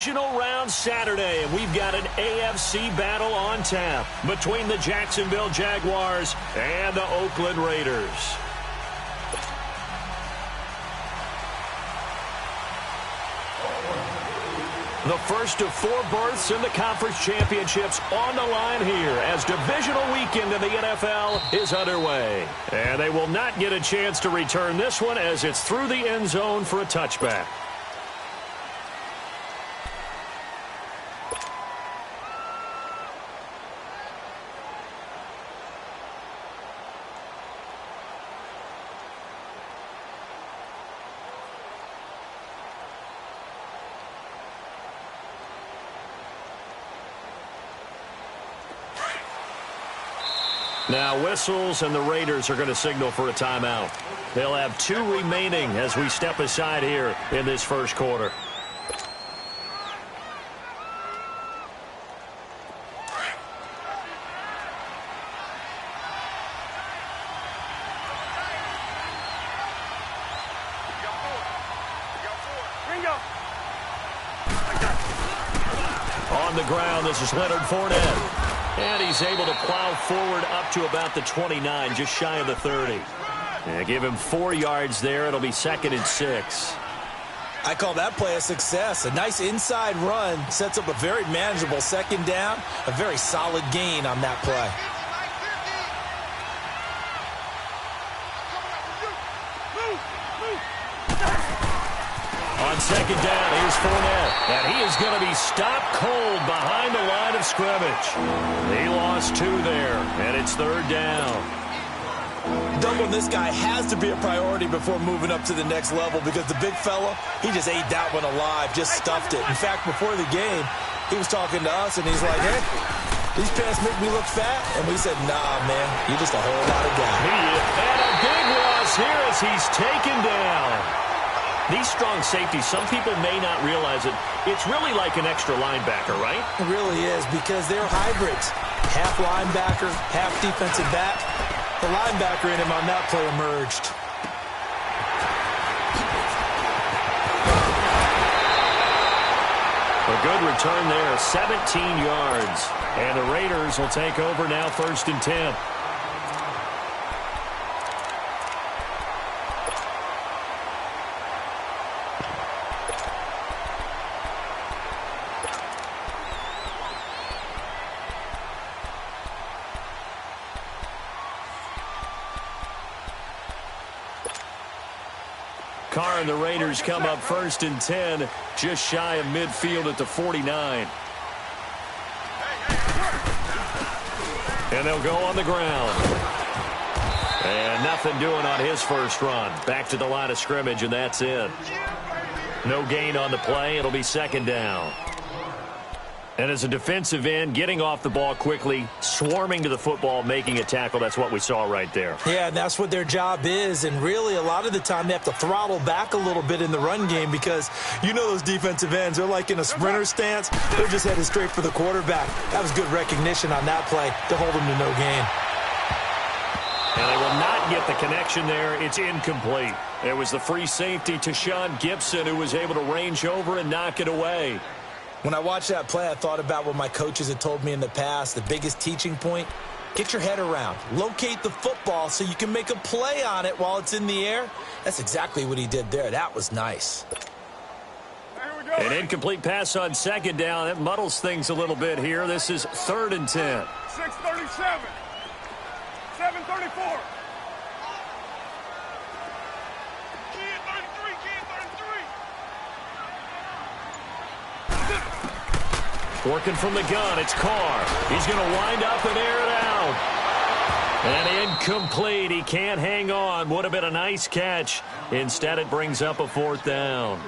Divisional round Saturday, and we've got an AFC battle on tap between the Jacksonville Jaguars and the Oakland Raiders. The first of 4 berths in the conference championships on the line here as divisional weekend in the NFL is underway. And they will not get a chance to return this one as it's through the end zone for a touchback. Now whistles, and the Raiders are going to signal for a timeout. They'll have 2 remaining as we step aside here in this first quarter. On the ground, this is Leonard Fournette. And he's able to plow forward up to about the 29, just shy of the 30. And give him 4 yards there. It'll be 2nd and 6. I call that play a success. A nice inside run sets up a very manageable 2nd down. A very solid gain on that play. On 2nd down, here's Fournette. And he is going to be stopped cold behind the line of scrimmage. He lost 2 there, and it's 3rd down. Doubling this guy has to be a priority before moving up to the next level because the big fella, he just ate that one alive, just stuffed it. In fact, before the game, he was talking to us, and he's like, hey, these pants make me look fat. And we said, nah, man, you're just a whole lot of guy. And a big loss here as he's taken down. These strong safeties, some people may not realize it. It's really like an extra linebacker, right? It really is because they're hybrids. Half linebacker, half defensive back. The linebacker in him on that play emerged. A good return there, 17 yards. And the Raiders will take over now 1st and 10. Carr and the Raiders come up 1st and 10, just shy of midfield at the 49. And they'll go on the ground. And nothing doing on his first run. Back to the line of scrimmage, and that's it. No gain on the play. It'll be 2nd down. And as a defensive end, getting off the ball quickly, swarming to the football, making a tackle, that's what we saw right there. Yeah, and that's what their job is. And really, a lot of the time, they have to throttle back a little bit in the run game because you know those defensive ends, they're like in a sprinter stance. They're just headed straight for the quarterback. That was good recognition on that play to hold them to no gain. And they will not get the connection there. It's incomplete. It was the free safety to Sean Gibson who was able to range over and knock it away. When I watched that play, I thought about what my coaches had told me in the past. The biggest teaching point, get your head around. Locate the football so you can make a play on it while it's in the air. That's exactly what he did there. That was nice. An incomplete pass on 2nd down. That muddles things a little bit here. This is 3rd and 10. 6:37. 7:34. Working from the gun, it's Carr. He's going to wind up and air it out. And incomplete. He can't hang on. Would have been a nice catch. Instead, it brings up a 4th down.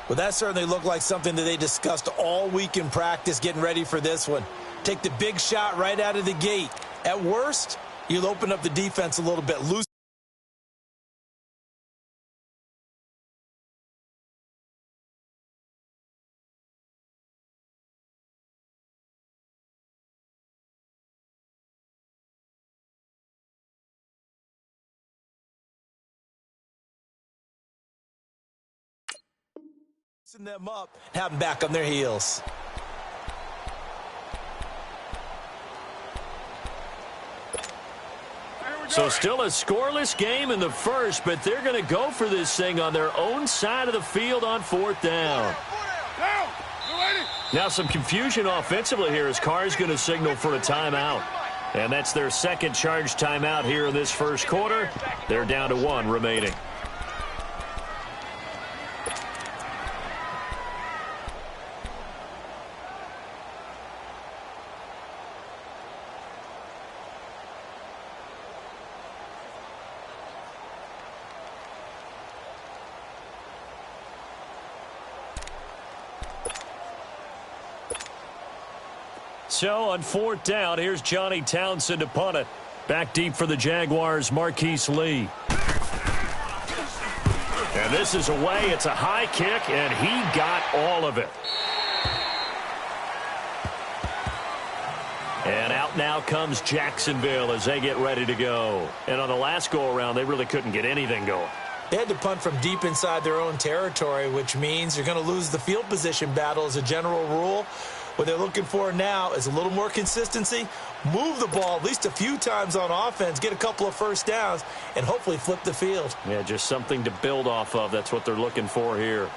Well, that certainly looked like something that they discussed all week in practice getting ready for this one. Take the big shot right out of the gate. At worst, you'll open up the defense a little bit loose. Loosen them up, have them back on their heels. So still a scoreless game in the first, but they're going to go for this thing on their own side of the field on 4th down. Now some confusion offensively here as Carr's going to signal for a timeout. And that's their second charge timeout here in this first quarter. They're down to 1 remaining. So on 4th down, here's Johnny Townsend to punt it. Back deep for the Jaguars, Marquise Lee. And this is away. It's a high kick, and he got all of it. And out now comes Jacksonville as they get ready to go. And on the last go-around, they really couldn't get anything going. They had to punt from deep inside their own territory, which means you're going to lose the field position battle as a general rule. What they're looking for now is a little more consistency, move the ball at least a few times on offense, get a couple of first downs, and hopefully flip the field. Yeah, just something to build off of. That's what they're looking for here.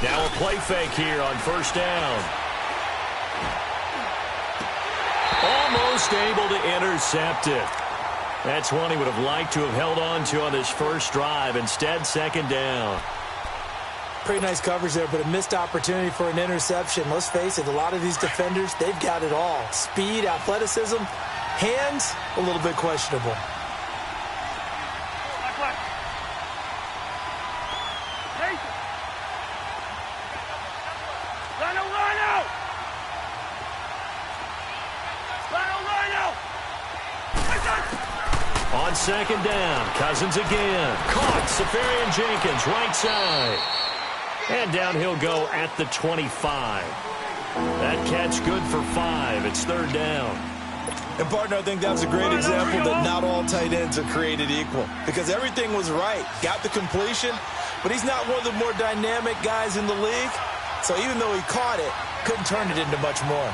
Now a play fake here on 1st down. Almost able to intercept it. That's one he would have liked to have held on to on this first drive. Instead, 2nd down. Pretty nice coverage there, but a missed opportunity for an interception. Let's face it, a lot of these defenders, they've got it all. Speed, athleticism, hands, a little bit questionable. On 2nd down, Cousins again. Caught, Safarian Jenkins, right side. And down he'll go at the 25. That catch good for 5. It's 3rd down. And, partner, I think that's a great example that not all tight ends are created equal. Because everything was right. Got the completion, but he's not one of the more dynamic guys in the league. So even though he caught it, couldn't turn it into much more.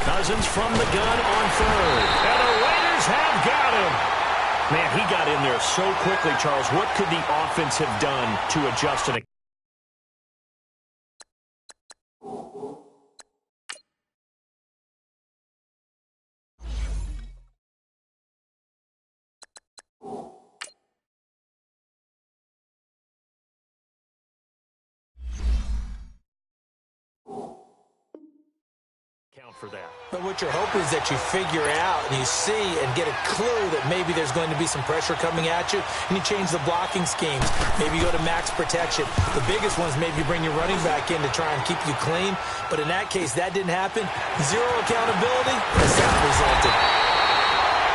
Cousins from the gun on 3rd. And the Raiders have got him. Man, he got in there so quickly, Charles. What could the offense have done to adjust it? For that. But what you're hoping is that you figure out and you see and get a clue that maybe there's going to be some pressure coming at you, and you change the blocking schemes. Maybe you go to max protection. The biggest ones maybe bring your running back in to try and keep you clean. But in that case, that didn't happen. Zero accountability. That's that resulted.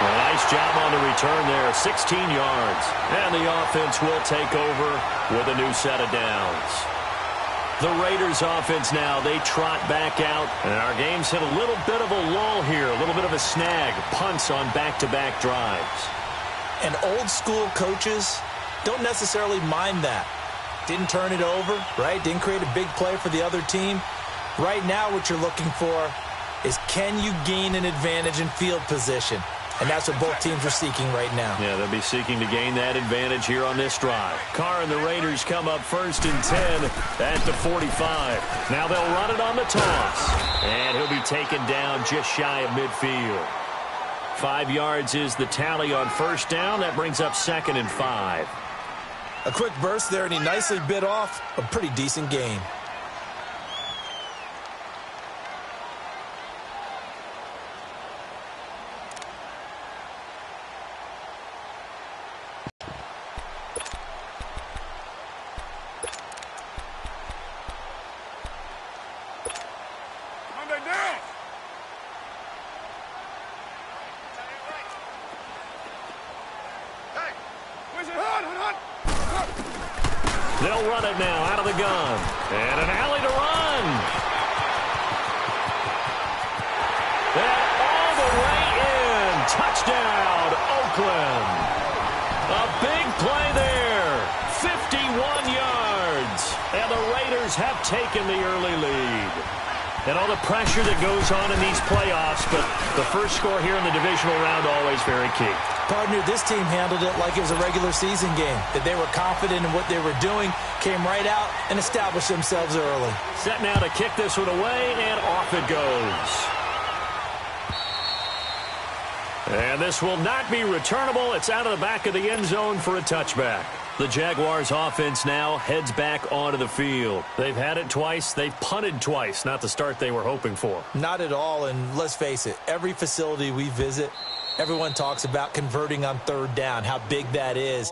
Well, nice job on the return there. 16 yards. And the offense will take over with a new set of downs. The Raiders offense now, they trot back out. And our game's hit a little bit of a lull here, a little bit of a snag. Punts on back-to-back drives. And old-school coaches don't necessarily mind that. Didn't turn it over, right? Didn't create a big play for the other team. Right now what you're looking for is can you gain an advantage in field position? And that's what both teams are seeking right now. Yeah, they'll be seeking to gain that advantage here on this drive. Carr and the Raiders come up 1st and 10 at the 45. Now they'll run it on the toss. And he'll be taken down just shy of midfield. 5 yards is the tally on 1st down. That brings up 2nd and 5. A quick burst there, and he nicely bit off a pretty decent gain. They'll run it now out of the gun. And an alley to run. And all the way in. Touchdown, Oakland. A big play there. 51 yards. And the Raiders have taken the early lead. And all the pressure that goes on in these playoffs, but the first score here in the divisional round always very key. Partner, this team handled it like it was a regular season game. That they were confident in what they were doing, came right out and established themselves early. Set now to kick this one away, and off it goes. And this will not be returnable. It's out of the back of the end zone for a touchback. The Jaguars offense now heads back onto the field. They've had it twice. They've punted twice. Not the start they were hoping for. Not at all, and let's face it, every facility we visit, everyone talks about converting on third down, how big that is.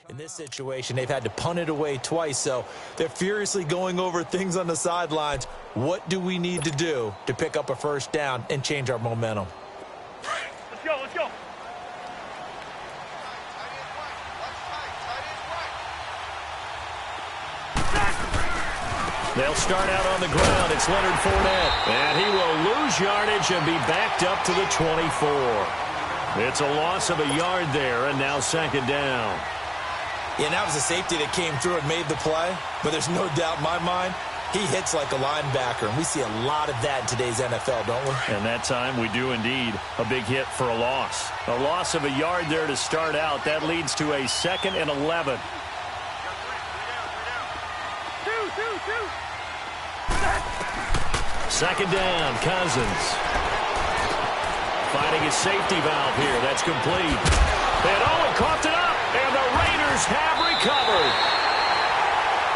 In this situation, they've had to punt it away twice, so they're furiously going over things on the sidelines. What do we need to do to pick up a first down and change our momentum? Let's go, let's go. They'll start out on the ground. It's Leonard Fournette. And he will lose yardage and be backed up to the 24. It's a loss of a yard there, and now second down. Yeah, and that was a safety that came through and made the play, but there's no doubt in my mind, he hits like a linebacker, and we see a lot of that in today's NFL, don't we? And that time we do indeed. A big hit for a loss. A loss of a yard there to start out. That leads to a 2nd and 11. Second down, Cousins. Finding his safety valve here. That's complete. And Owen coughed it up, and the Raiders have recovered.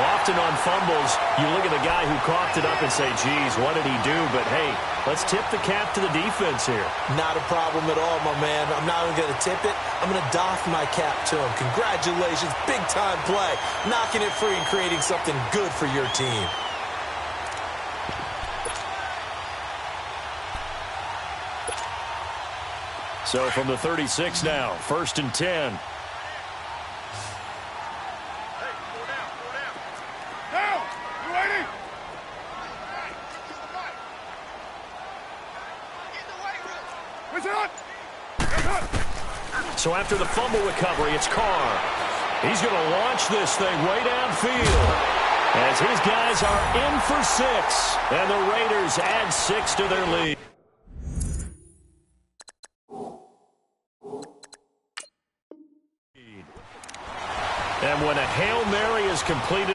Often on fumbles, you look at the guy who coughed it up and say, geez, what did he do? But, hey, let's tip the cap to the defense here. Not a problem at all, my man. I'm not even going to tip it. I'm going to doff my cap to him. Congratulations, big-time play. Knocking it free and creating something good for your team. So from the 36 now, 1st and 10. So after the fumble recovery, it's Carr. He's going to launch this thing way downfield as his guys are in for 6. And the Raiders add 6 to their lead. And when a Hail Mary is completed,